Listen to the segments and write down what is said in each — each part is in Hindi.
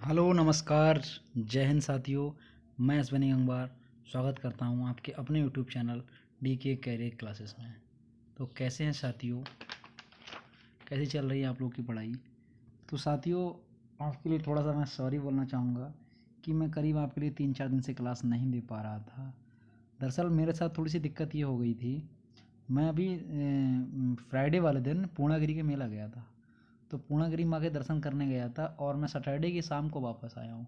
हेलो नमस्कार। जय हिंद साथियों। मैं अश्विनी गंगवार स्वागत करता हूं आपके अपने यूट्यूब चैनल डी के कैरियर क्लासेस में। तो कैसे हैं साथियों, कैसी चल रही है आप लोग की पढ़ाई। तो साथियों, आपके लिए थोड़ा सा मैं सॉरी बोलना चाहूँगा कि मैं करीब आपके लिए 3-4 दिन से क्लास नहीं दे पा रहा था। दरअसल मेरे साथ थोड़ी सी दिक्कत ये हो गई थी। मैं अभी फ्राइडे वाले दिन पूर्णागिरी के मेला गया था। तो पूर्णागिरी माँ के दर्शन करने गया था और मैं सैटरडे की शाम को वापस आया हूँ।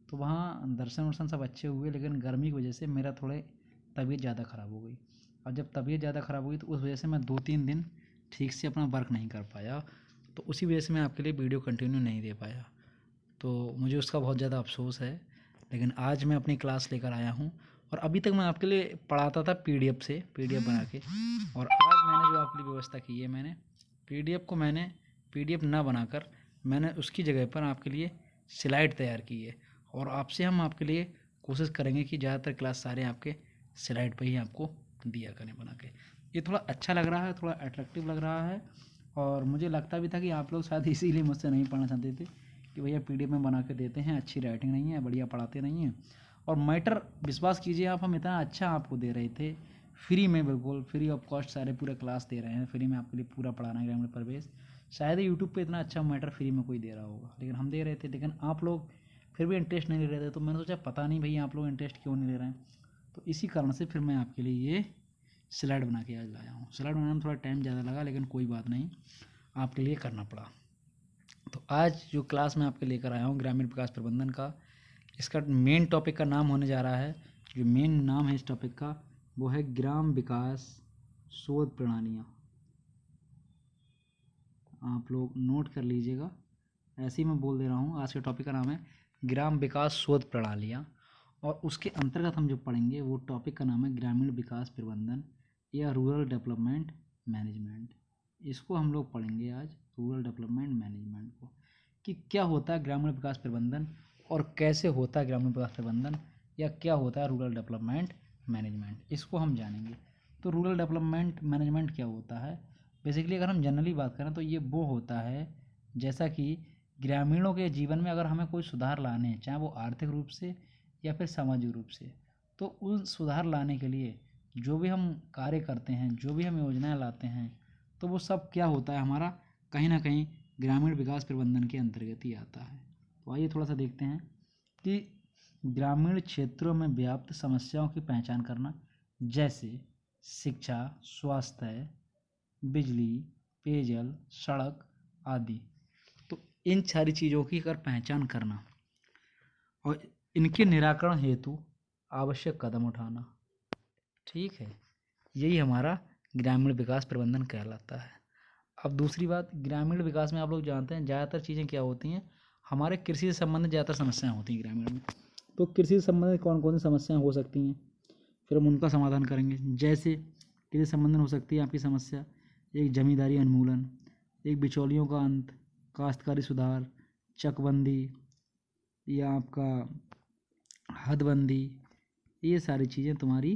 तो वहाँ दर्शन वर्शन सब अच्छे हुए, लेकिन गर्मी की वजह से मेरा थोड़े तबीयत ज़्यादा ख़राब हो गई। और जब तबीयत ज़्यादा ख़राब हुई तो उस वजह से मैं 2-3 दिन ठीक से अपना वर्क नहीं कर पाया। तो उसी वजह से मैं आपके लिए वीडियो कंटिन्यू नहीं दे पाया। तो मुझे उसका बहुत ज़्यादा अफसोस है। लेकिन आज मैं अपनी क्लास लेकर आया हूँ और अभी तक मैं आपके लिए पढ़ाता था पीडीएफ से, पीडीएफ बना के। और आज मैंने जो आपके लिए व्यवस्था की है, मैंने पीडीएफ को पीडीएफ ना बनाकर मैंने उसकी जगह पर आपके लिए स्लाइड तैयार की है। और आपसे हम आपके लिए कोशिश करेंगे कि ज़्यादातर क्लास सारे आपके स्लाइड पर ही आपको दिया करें बना के। ये थोड़ा अच्छा लग रहा है, थोड़ा अट्रैक्टिव लग रहा है। और मुझे लगता भी था कि आप लोग शायद इसीलिए मुझसे नहीं पढ़ना चाहते थे कि भैया पीडीएफ में बना के देते हैं, अच्छी राइटिंग नहीं है, बढ़िया पढ़ाते नहीं हैं। और मैटर विश्वास कीजिए आप, हम इतना अच्छा आपको दे रहे थे फ्री में, बिल्कुल फ्री ऑफ कॉस्ट सारे पूरा क्लास दे रहे हैं, फ्री में आपके लिए पूरा पढ़ाना है ग्रामीण प्रवेश। शायद यूट्यूब पे इतना अच्छा मैटर फ्री में कोई दे रहा होगा, लेकिन हम दे रहे थे। लेकिन आप लोग फिर भी इंटरेस्ट नहीं ले रहे थे। तो मैंने सोचा पता नहीं भैया आप लोग इंटरेस्ट क्यों नहीं ले रहे हैं। तो इसी कारण से फिर मैं आपके लिए ये स्लाइड बना के आज लाया हूँ। स्लाइड बनाने में थोड़ा टाइम ज़्यादा लगा, लेकिन कोई बात नहीं, आपके लिए करना पड़ा। तो आज जो क्लास मैं आपके लेकर आया हूँ ग्रामीण विकास प्रबंधन का, इसका मेन टॉपिक का नाम होने जा रहा है, जो मेन नाम है इस टॉपिक का वो है ग्राम विकास शोध प्रणालियाँ। आप लोग नोट कर लीजिएगा, ऐसे ही मैं बोल दे रहा हूँ। आज के टॉपिक का नाम है ग्राम विकास शोध प्रणालियाँ। और उसके अंतर्गत हम जो पढ़ेंगे वो टॉपिक का नाम है ग्रामीण विकास प्रबंधन या रूरल डेवलपमेंट मैनेजमेंट। इसको हम लोग पढ़ेंगे आज, रूरल डेवलपमेंट मैनेजमेंट को, कि क्या होता है ग्रामीण विकास प्रबंधन और कैसे होता है ग्रामीण विकास प्रबंधन, या क्या होता है रूरल डेवलपमेंट मैनेजमेंट, इसको हम जानेंगे। तो रूरल डेवलपमेंट मैनेजमेंट क्या होता है, बेसिकली अगर हम जनरली बात करें तो ये वो होता है जैसा कि ग्रामीणों के जीवन में अगर हमें कोई सुधार लाने हैं, चाहे वो आर्थिक रूप से या फिर सामाजिक रूप से, तो उन सुधार लाने के लिए जो भी हम कार्य करते हैं, जो भी हम योजनाएं लाते हैं, तो वो सब क्या होता है हमारा, कहीं ना कहीं ग्रामीण विकास प्रबंधन के अंतर्गत ही आता है। तो आइए थोड़ा सा देखते हैं कि ग्रामीण क्षेत्रों में व्याप्त समस्याओं की पहचान करना, जैसे शिक्षा, स्वास्थ्य, बिजली, पेयजल, सड़क आदि। तो इन सारी चीज़ों की अगर पहचान करना और इनके निराकरण हेतु आवश्यक कदम उठाना, ठीक है, यही हमारा ग्रामीण विकास प्रबंधन कहलाता है। अब दूसरी बात, ग्रामीण विकास में आप लोग जानते हैं ज़्यादातर चीज़ें क्या होती हैं, हमारे कृषि से संबंधित ज़्यादातर समस्याएं होती हैं ग्रामीण में। तो कृषि से संबंधित कौन कौन सी समस्याएं हो सकती हैं, फिर हम उनका समाधान करेंगे। जैसे कृषि संबंधन हो सकती है आपकी समस्या, एक जमींदारी उन्मूलन, एक बिचौलियों का अंत, काश्तकारी सुधार, चकबंदी, या आपका हदबंदी, ये सारी चीज़ें तुम्हारी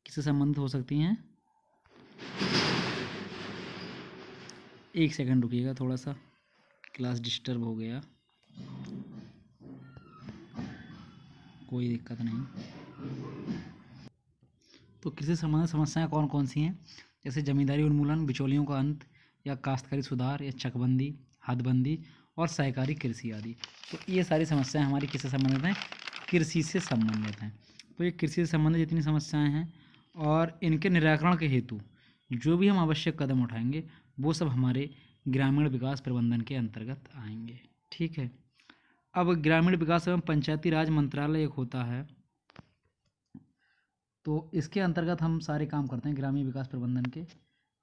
किससे संबंधित हो सकती हैं। एक सेकंड रुकिएगा, थोड़ा सा क्लास डिस्टर्ब हो गया, कोई दिक्कत नहीं। तो कृषि संबंधित समस्याएं कौन कौन सी हैं, जैसे जमींदारी उन्मूलन, बिचौलियों का अंत, या काश्तकारी सुधार, या चकबंदी, हदबंदी और सहकारी कृषि आदि। तो ये सारी समस्याएं हमारी किससे संबंधित हैं, कृषि से संबंधित हैं। तो ये कृषि से संबंधित जितनी समस्याएं हैं और इनके निराकरण के हेतु जो भी हम आवश्यक कदम उठाएंगे वो सब हमारे ग्रामीण विकास प्रबंधन के अंतर्गत आएंगे, ठीक है। अब ग्रामीण विकास एवं पंचायती राज मंत्रालय एक होता है, तो इसके अंतर्गत हम सारे काम करते हैं ग्रामीण विकास प्रबंधन के।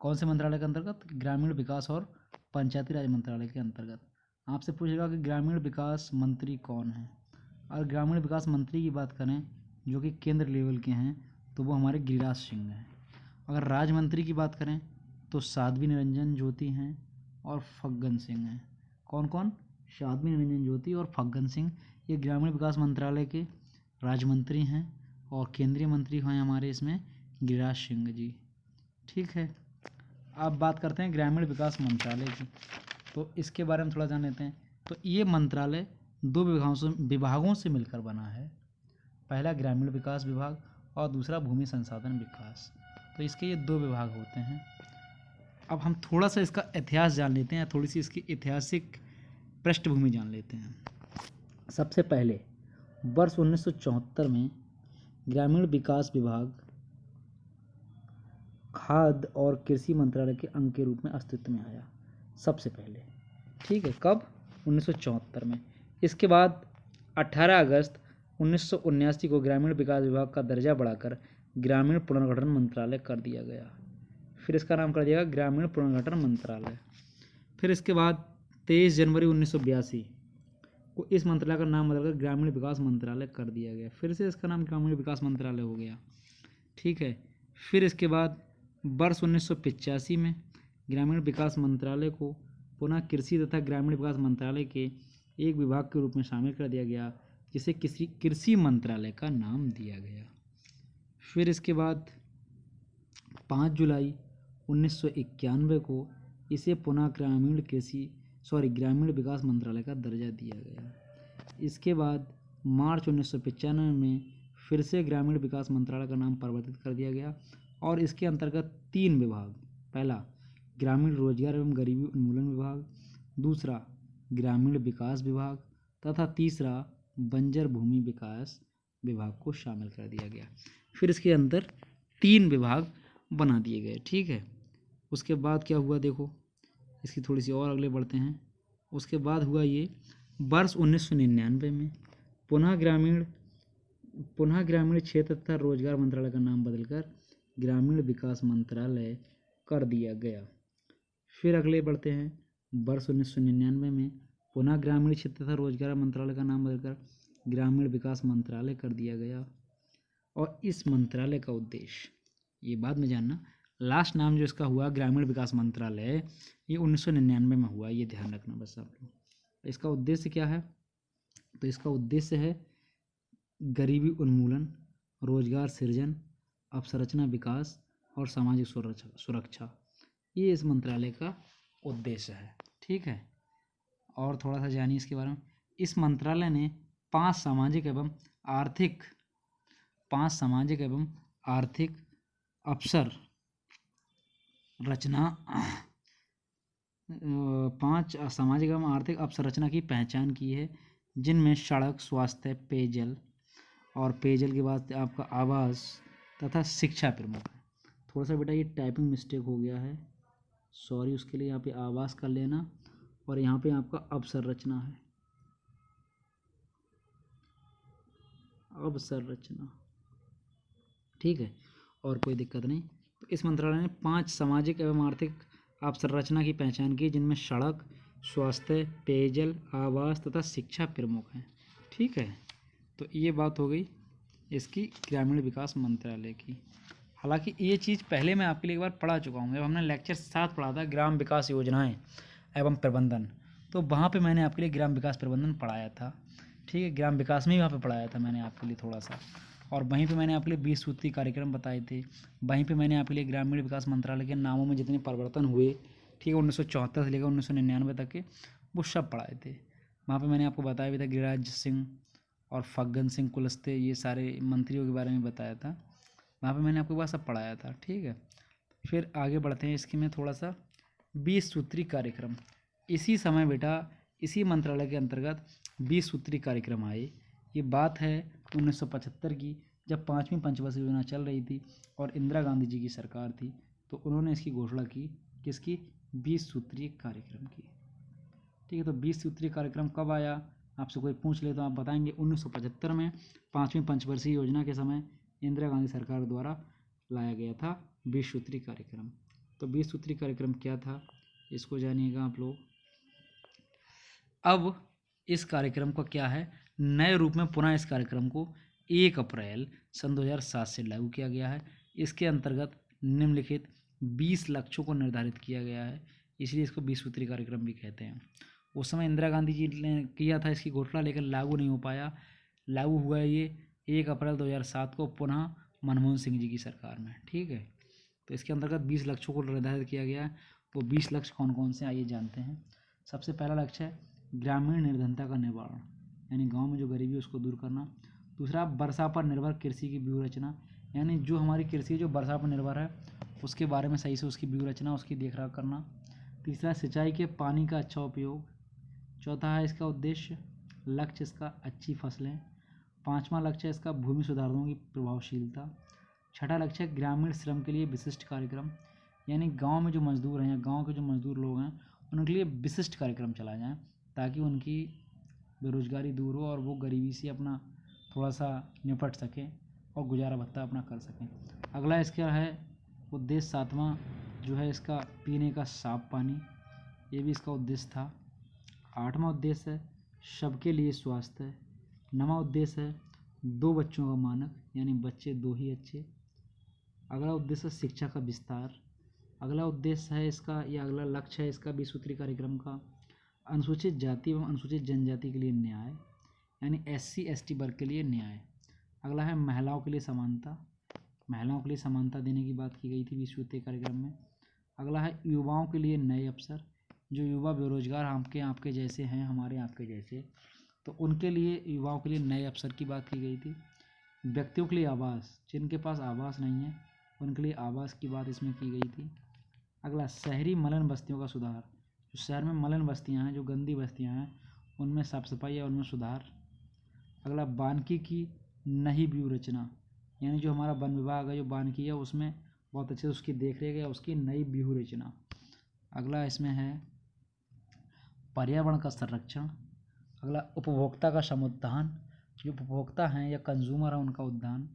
कौन से मंत्रालय के अंतर्गत, ग्रामीण विकास और पंचायती राज मंत्रालय के अंतर्गत। आपसे पूछेगा कि ग्रामीण विकास मंत्री कौन है, और ग्रामीण विकास मंत्री की बात करें जो कि केंद्र लेवल के हैं तो वो हमारे गिरिराज सिंह हैं। अगर राज्य मंत्री की बात करें तो साध्वी निरंजन ज्योति हैं और फग्गन सिंह हैं। कौन कौन, साध्वी निरंजन ज्योति और फग्गन सिंह, ये ग्रामीण विकास मंत्रालय के राज्य मंत्री हैं। और केंद्रीय मंत्री हैं हमारे इसमें गिरिराज सिंह जी, ठीक है। अब बात करते हैं ग्रामीण विकास मंत्रालय की, तो इसके बारे में थोड़ा जान लेते हैं। तो ये मंत्रालय दो विभागों से मिलकर बना है। पहला ग्रामीण विकास विभाग और दूसरा भूमि संसाधन विकास। तो इसके ये दो विभाग होते हैं। अब हम थोड़ा सा इसका इतिहास जान लेते हैं, थोड़ी सी इसकी ऐतिहासिक पृष्ठभूमि जान लेते हैं। सबसे पहले वर्ष 1974 में ग्रामीण विकास विभाग खाद्य और कृषि मंत्रालय के अंग के रूप में अस्तित्व में आया सबसे पहले। ठीक है, कब? 1974 में। इसके बाद 18 अगस्त 1979 को ग्रामीण विकास विभाग का दर्जा बढ़ाकर ग्रामीण पुनर्गठन मंत्रालय कर दिया गया। फिर इसका नाम कर दिया गया ग्रामीण पुनर्गठन मंत्रालय। फिर इसके बाद 23 जनवरी 1982 को इस मंत्रालय का नाम बदलकर ग्रामीण विकास मंत्रालय कर दिया गया। फिर से इसका नाम ग्रामीण विकास मंत्रालय हो गया। ठीक है, फिर इसके बाद वर्ष 1985 में ग्रामीण विकास मंत्रालय को पुनः कृषि तथा ग्रामीण विकास मंत्रालय के एक विभाग के रूप में शामिल कर दिया गया, जिसे कृषि मंत्रालय का नाम दिया गया। फिर इसके बाद 5 जुलाई 1991 को इसे पुनः ग्रामीण विकास मंत्रालय का दर्जा दिया गया। इसके बाद मार्च 1995 में फिर से ग्रामीण विकास मंत्रालय का नाम परिवर्तित कर दिया गया और इसके अंतर्गत 3 विभाग, पहला ग्रामीण रोजगार एवं गरीबी उन्मूलन विभाग, दूसरा ग्रामीण विकास विभाग तथा तीसरा बंजर भूमि विकास विभाग को शामिल कर दिया गया। फिर इसके अंदर 3 विभाग बना दिए गए। ठीक है, उसके बाद क्या हुआ देखो, इसकी थोड़ी सी और अगले बढ़ते हैं। उसके बाद हुआ ये वर्ष 1999 में पुनः ग्रामीण क्षेत्र तथा रोजगार मंत्रालय का नाम बदलकर ग्रामीण विकास मंत्रालय कर दिया गया। फिर अगले बढ़ते हैं, वर्ष 1999 में पुनः ग्रामीण क्षेत्र तथा रोजगार मंत्रालय का नाम बदलकर ग्रामीण विकास मंत्रालय कर दिया गया। और इस मंत्रालय का उद्देश्य, ये बाद में जानना, लास्ट नाम जो इसका हुआ ग्रामीण विकास मंत्रालय, ये 1999 में हुआ, ये ध्यान रखना बस आप लोग। इसका उद्देश्य क्या है? तो इसका उद्देश्य है गरीबी उन्मूलन, रोजगार सृजन, अवसंरचना विकास और सामाजिक सुरक्षा। ये इस मंत्रालय का उद्देश्य है। ठीक है, और थोड़ा सा जानिए इसके बारे में। इस मंत्रालय ने 5 सामाजिक एवं आर्थिक अवसर रचना 5 सामाजिक एवं आर्थिक अवसंरचना की पहचान की है, जिनमें सड़क, स्वास्थ्य, पेयजल और पेयजल के बाद आपका आवास तथा शिक्षा प्रमुख है। थोड़ा सा बेटा ये टाइपिंग मिस्टेक हो गया है, सॉरी उसके लिए। यहाँ पे आवास कर लेना और यहाँ पे आपका अवसंरचना है, अवसंरचना। ठीक है, और कोई दिक्कत नहीं। तो इस मंत्रालय ने 5 सामाजिक एवं आर्थिक अवसंरचना की पहचान की, जिनमें सड़क, स्वास्थ्य, पेयजल, आवास तथा शिक्षा प्रमुख हैं। ठीक है, तो ये बात हो गई इसकी ग्रामीण विकास मंत्रालय की। हालांकि ये चीज़ पहले मैं आपके लिए एक बार पढ़ा चुका हूँ, जब हमने लेक्चर 7 पढ़ा था ग्राम विकास योजनाएं एवं प्रबंधन, तो वहाँ पे मैंने आपके लिए ग्राम विकास प्रबंधन पढ़ाया था। ठीक है, ग्राम विकास में ही वहाँ पे पढ़ाया था मैंने आपके लिए थोड़ा सा, और वहीं पे मैंने आपके लिए 20 सूत्री कार्यक्रम बताए थे। वहीं पे मैंने आपके लिए ग्रामीण विकास मंत्रालय के नामों में जितने परिवर्तन हुए, ठीक है, 1974 से लेकर 1999 तक के, वो सब पढ़ाए थे। वहाँ पे मैंने आपको बताया भी था गिरिराज सिंह और फग्गन सिंह कुलस्ते, ये सारे मंत्रियों के बारे में बताया था। वहाँ पे मैंने आपको बात सब पढ़ाया था। ठीक है, फिर आगे बढ़ते हैं इसकी में थोड़ा सा। 20 सूत्री कार्यक्रम, इसी समय बेटा इसी मंत्रालय के अंतर्गत 20 सूत्री कार्यक्रम आए। ये बात है 1975 की, जब 5वीं पंचवर्षीय योजना चल रही थी और इंदिरा गांधी जी की सरकार थी, तो उन्होंने इसकी घोषणा की, किसकी? 20 सूत्रीय कार्यक्रम की। ठीक है, तो 20 सूत्रीय कार्यक्रम कब आया? आपसे कोई पूछ ले तो आप बताएंगे 1975 में 5वीं पंचवर्षीय योजना के समय इंदिरा गांधी सरकार द्वारा लाया गया था 20 सूत्रीय कार्यक्रम। तो 20 सूत्रीय कार्यक्रम क्या था, इसको जानिएगा आप लोग। अब इस कार्यक्रम का क्या है, नए रूप में पुनः इस कार्यक्रम को 1 अप्रैल सन 2007 से लागू किया गया है। इसके अंतर्गत निम्नलिखित 20 लक्ष्यों को निर्धारित किया गया है, इसलिए इसको 20 सूत्री कार्यक्रम भी कहते हैं। उस समय इंदिरा गांधी जी ने किया था इसकी घोषणा, लेकिन लागू नहीं हो पाया। लागू हुआ ये 1 अप्रैल 2007 को पुनः मनमोहन सिंह जी की सरकार में। ठीक है, तो इसके अंतर्गत 20 लक्ष्यों को निर्धारित किया गया है। वो 20 लक्ष्य कौन कौन से आइए जानते हैं। सबसे पहला लक्ष्य है ग्रामीण निर्धनता का निवारण। यानी गांव में जो गरीबी है उसको दूर करना। दूसरा, वर्षा पर निर्भर कृषि की व्यूह रचना, यानी जो हमारी कृषि जो वर्षा पर निर्भर है उसके बारे में सही से उसकी व्यूह रचना, उसकी देखरेख करना। तीसरा, सिंचाई के पानी का अच्छा उपयोग। चौथा है इसका उद्देश्य, लक्ष्य इसका अच्छी फसलें। पाँचवां लक्ष्य है इसका भूमि सुधारों की प्रभावशीलता। छठा लक्ष्य है ग्रामीण श्रम के लिए विशिष्ट कार्यक्रम, यानी गांव में जो मजदूर हैं या गांव के जो मजदूर लोग हैं उनके लिए विशिष्ट कार्यक्रम चलाए जाएँ ताकि उनकी बेरोजगारी दूर हो और वो गरीबी से अपना थोड़ा सा निपट सकें और गुजारा भत्ता अपना कर सकें। अगला इसका है उद्देश्य, सातवां जो है इसका पीने का साफ पानी, ये भी इसका उद्देश्य था। आठवां उद्देश्य है सबके लिए स्वास्थ्य। नवां उद्देश्य है 2 बच्चों का मानक, यानी बच्चे 2 ही अच्छे। अगला उद्देश्य है शिक्षा का विस्तार। अगला उद्देश्य है इसका या अगला लक्ष्य है इसका 20 सूत्री कार्यक्रम का अनुसूचित जाति एवं अनुसूचित जनजाति के लिए न्याय, यानी SC ST वर्ग के लिए न्याय। अगला है महिलाओं के लिए समानता, महिलाओं के लिए समानता देने की बात की गई थी 20 सूत्री कार्यक्रम में। अगला है युवाओं के लिए नए अवसर, जो युवा बेरोजगार आपके जैसे हैं, हमारे आपके जैसे, तो उनके लिए युवाओं के लिए नए अवसर की बात की गई थी। व्यक्तियों के लिए आवास, जिनके पास आवास नहीं है उनके लिए आवास की बात इसमें की गई थी। अगला, शहरी मलिन बस्तियों का सुधार, जो शहर में मलिन बस्तियां हैं, जो गंदी बस्तियां हैं, उनमें साफ सफाई या उनमें सुधार। अगला, वानिकी की नई व्यूह रचना, यानी जो हमारा वन विभाग है, जो वानिकी है, उसमें बहुत अच्छे से उसकी देख रेख है, उसकी नई व्यूह रचना। अगला इसमें है पर्यावरण का संरक्षण। अगला, उपभोक्ता का समुत्थान, जो उपभोक्ता हैं या कंज्यूमर हैं उनका उद्यान।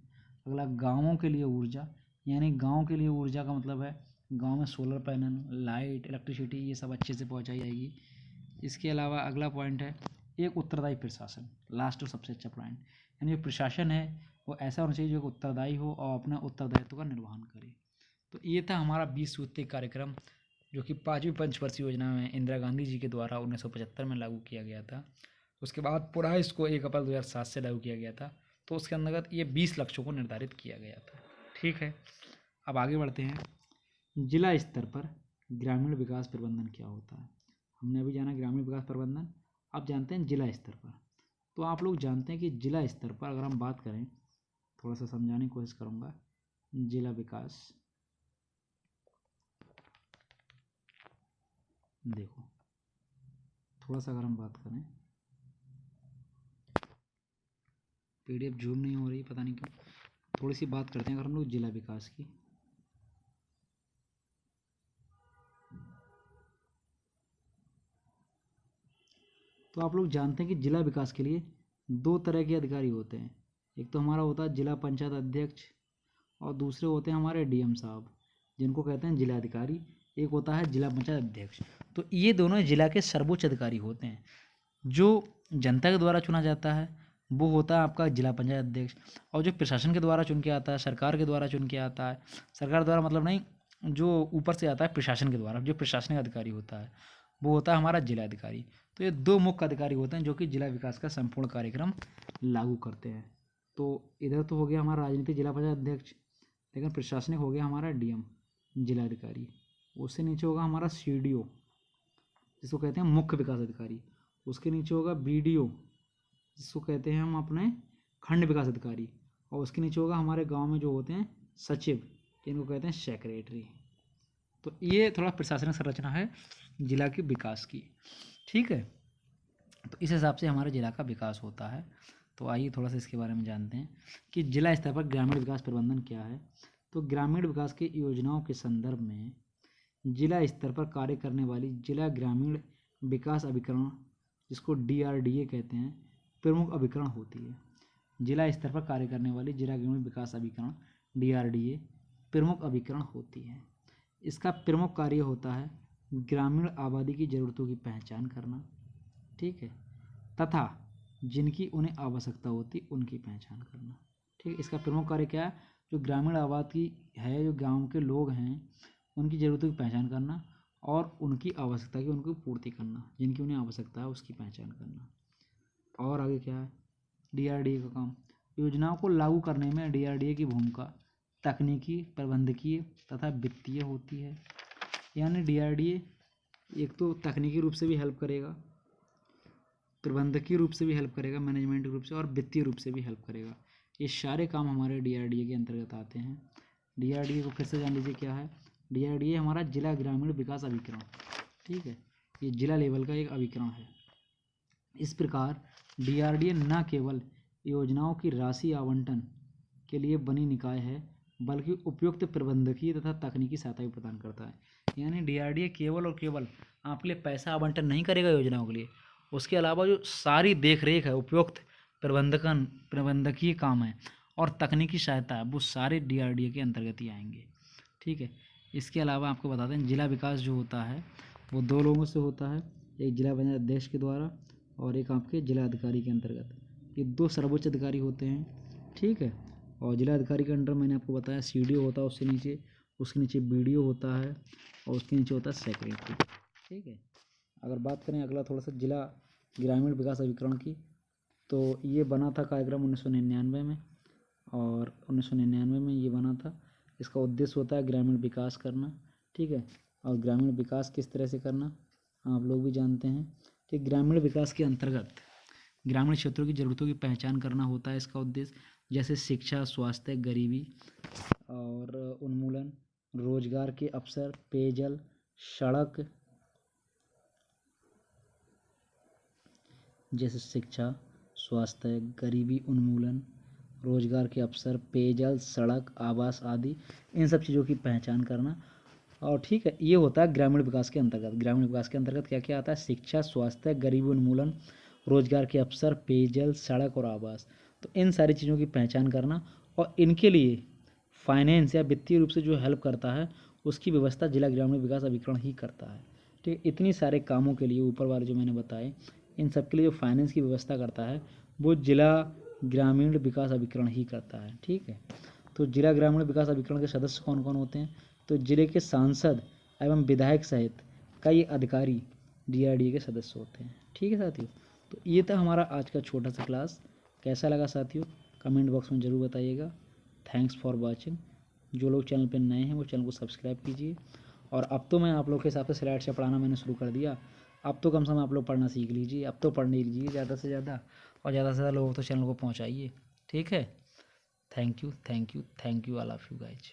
अगला, गाँवों के लिए ऊर्जा, यानी गाँव के लिए ऊर्जा का मतलब है गांव में सोलर पैनल, लाइट, इलेक्ट्रिसिटी ये सब अच्छे से पहुंचाई जाएगी। इसके अलावा अगला पॉइंट है एक उत्तरदायी प्रशासन, लास्ट और सबसे अच्छा पॉइंट, यानी जो प्रशासन है वो ऐसा होना चाहिए जो उत्तरदायी हो और अपना उत्तरदायित्व का निर्वहन करे। तो ये था हमारा 20 सूत्रीय कार्यक्रम जो कि 5वीं पंचवर्षीय योजना में इंदिरा गांधी जी के द्वारा 1975 में लागू किया गया था। उसके बाद पुनः इसको 1 अप्रैल 2007 से लागू किया गया था। तो उसके अंतर्गत ये 20 लक्ष्यों को निर्धारित किया गया था। ठीक है, अब आगे बढ़ते हैं। जिला स्तर पर ग्रामीण विकास प्रबंधन क्या होता है। हमने अभी जाना ग्रामीण विकास प्रबंधन, अब जानते हैं जिला स्तर पर। तो आप लोग जानते हैं कि जिला स्तर पर अगर हम बात करें, थोड़ा सा समझाने की कोशिश करूँगा। जिला विकास, देखो थोड़ा सा अगर हम बात करें, PDF जूम नहीं हो रही, पता नहीं क्यों। थोड़ी सी बात करते हैं अगर हम लोग जिला विकास की। तो आप लोग जानते हैं कि जिला विकास के लिए 2 तरह के अधिकारी होते हैं। एक तो हमारा होता है जिला पंचायत अध्यक्ष और दूसरे होते हैं हमारे DM साहब, जिनको कहते हैं जिला अधिकारी। एक होता है जिला पंचायत अध्यक्ष। तो ये दोनों जिला के सर्वोच्च अधिकारी होते हैं। जो जनता के द्वारा चुना जाता है वो होता है आपका जिला पंचायत अध्यक्ष, और जो प्रशासन के द्वारा चुन के आता है, सरकार के द्वारा चुन के आता है, सरकार द्वारा मतलब नहीं, जो ऊपर से आता है प्रशासन के द्वारा, जो प्रशासनिक अधिकारी होता है वो होता है हमारा जिला अधिकारी। तो ये 2 मुख्य अधिकारी होते हैं जो कि जिला विकास का संपूर्ण कार्यक्रम लागू करते हैं। तो इधर तो हो गया हमारा राजनीतिक जिला पंचायत अध्यक्ष, लेकिन प्रशासनिक हो गया हमारा DM जिला अधिकारी। उससे नीचे होगा हमारा CDO, जिसको कहते हैं मुख्य विकास अधिकारी। उसके नीचे होगा BDO, जिसको कहते हैं हम अपने खंड विकास अधिकारी। और उसके नीचे होगा हमारे गांव में जो होते हैं सचिव, जिनको कहते हैं सेक्रेटरी। तो ये थोड़ा प्रशासनिक संरचना है जिला के विकास की। ठीक है, तो इस हिसाब से हमारे जिला का विकास होता है। तो आइए थोड़ा सा इसके बारे में जानते हैं कि जिला स्तर पर ग्रामीण विकास प्रबंधन क्या है। तो ग्रामीण विकास की योजनाओं के संदर्भ में जिला स्तर पर कार्य करने वाली जिला ग्रामीण विकास अभिकरण, जिसको DRDA कहते हैं, प्रमुख अभिकरण होती है। जिला स्तर पर कार्य करने वाली जिला ग्रामीण विकास अभिकरण DRDA प्रमुख अभिकरण होती है। इसका प्रमुख कार्य होता है ग्रामीण आबादी की ज़रूरतों की पहचान करना, ठीक है, तथा जिनकी उन्हें आवश्यकता होती उनकी पहचान करना। ठीक है, इसका प्रमुख कार्य क्या है, जो ग्रामीण आबादी है, जो गांव के लोग हैं, उनकी ज़रूरतों की पहचान करना और उनकी आवश्यकता की उनको पूर्ति करना, जिनकी उन्हें आवश्यकता है उसकी पहचान करना। और आगे क्या है, DRDA का काम, योजनाओं को लागू करने में DRDA की भूमिका तकनीकी, प्रबंधकीय तथा वित्तीय होती है। यानी DRDA एक तो तकनीकी रूप से भी हेल्प करेगा, प्रबंधकीय रूप से भी हेल्प करेगा, मैनेजमेंट रूप से, और वित्तीय रूप से भी हेल्प करेगा। ये सारे काम हमारे DRDA के अंतर्गत आते हैं। DRDA को फिर से जान लीजिए क्या है। DRDA हमारा जिला ग्रामीण विकास अभिकरण, ठीक है, ये जिला लेवल का एक अभिकरण है। इस प्रकार DRDA न केवल योजनाओं की राशि आवंटन के लिए बनी निकाय है, बल्कि उपयुक्त प्रबंधकीय तथा तकनीकी सहायता भी प्रदान करता है। यानी DRDA केवल और केवल आपके लिए पैसा आवंटन नहीं करेगा योजनाओं के लिए, उसके अलावा जो सारी देख रेख है, उपयुक्त प्रबंधकीय काम है और तकनीकी सहायता है, वो सारे DRDA के अंतर्गत ही आएंगे, ठीक है। इसके अलावा आपको बता दें, जिला विकास जो होता है वो 2 लोगों से होता है, एक जिला पंचायत अध्यक्ष के द्वारा और एक आपके जिला अधिकारी के अंतर्गत। ये 2 सर्वोच्च अधिकारी होते हैं, ठीक है। और जिला अधिकारी के अंडर मैंने आपको बताया CDO होता है, उसके नीचे BDO होता है और उसके नीचे होता है सेक्रेटरी, ठीक है। अगर बात करें अगला थोड़ा सा जिला ग्रामीण विकास अभिकरण की, तो ये बना था कार्यक्रम 1999 में, और 1999 में ये बना था। इसका उद्देश्य होता है ग्रामीण विकास करना, ठीक है। और ग्रामीण विकास किस तरह से करना आप लोग भी जानते हैं कि ग्रामीण विकास के अंतर्गत ग्रामीण क्षेत्रों की ज़रूरतों की पहचान करना होता है इसका उद्देश्य, जैसे शिक्षा, स्वास्थ्य, गरीबी और उन्मूलन, रोजगार के अवसर, पेयजल, सड़क, जैसे शिक्षा, स्वास्थ्य, गरीबी उन्मूलन, रोजगार के अवसर, पेयजल, सड़क, आवास आदि, इन सब चीज़ों की पहचान करना। और ठीक है, ये होता है ग्रामीण विकास के अंतर्गत। ग्रामीण विकास के अंतर्गत क्या क्या आता है? शिक्षा, स्वास्थ्य, गरीबी उन्मूलन, रोजगार के अवसर, पेयजल, सड़क और आवास। तो इन सारी चीज़ों की पहचान करना और इनके लिए फाइनेंस या वित्तीय रूप से जो हेल्प करता है उसकी व्यवस्था जिला ग्रामीण विकास अभिकरण ही करता है, ठीक है। इतनी सारे कामों के लिए ऊपर वाले जो मैंने बताए, इन सब के लिए जो फाइनेंस की व्यवस्था करता है वो जिला ग्रामीण विकास अभिकरण ही करता है, ठीक है। तो जिला ग्रामीण विकास अभिकरण के सदस्य कौन कौन होते हैं? तो जिले के सांसद एवं विधायक सहित कई अधिकारी DRDA के सदस्य होते हैं, ठीक है साथियों। तो ये था हमारा आज का छोटा सा क्लास। कैसा लगा साथियों, कमेंट बॉक्स में ज़रूर बताइएगा। Thanks for watching. जो लोग चैनल पर नए हैं वो चैनल को सब्सक्राइब कीजिए। और अब तो मैं आप लोग के हिसाब से स्लाइड से पढ़ाना मैंने शुरू कर दिया, अब तो कम से कम आप लोग पढ़ना सीख लीजिए, अब तो पढ़ लीजिए ज़्यादा से ज़्यादा, और ज़्यादा से ज़्यादा लोगों को तो चैनल को पहुँचाइए, ठीक है। Thank you all of you guys.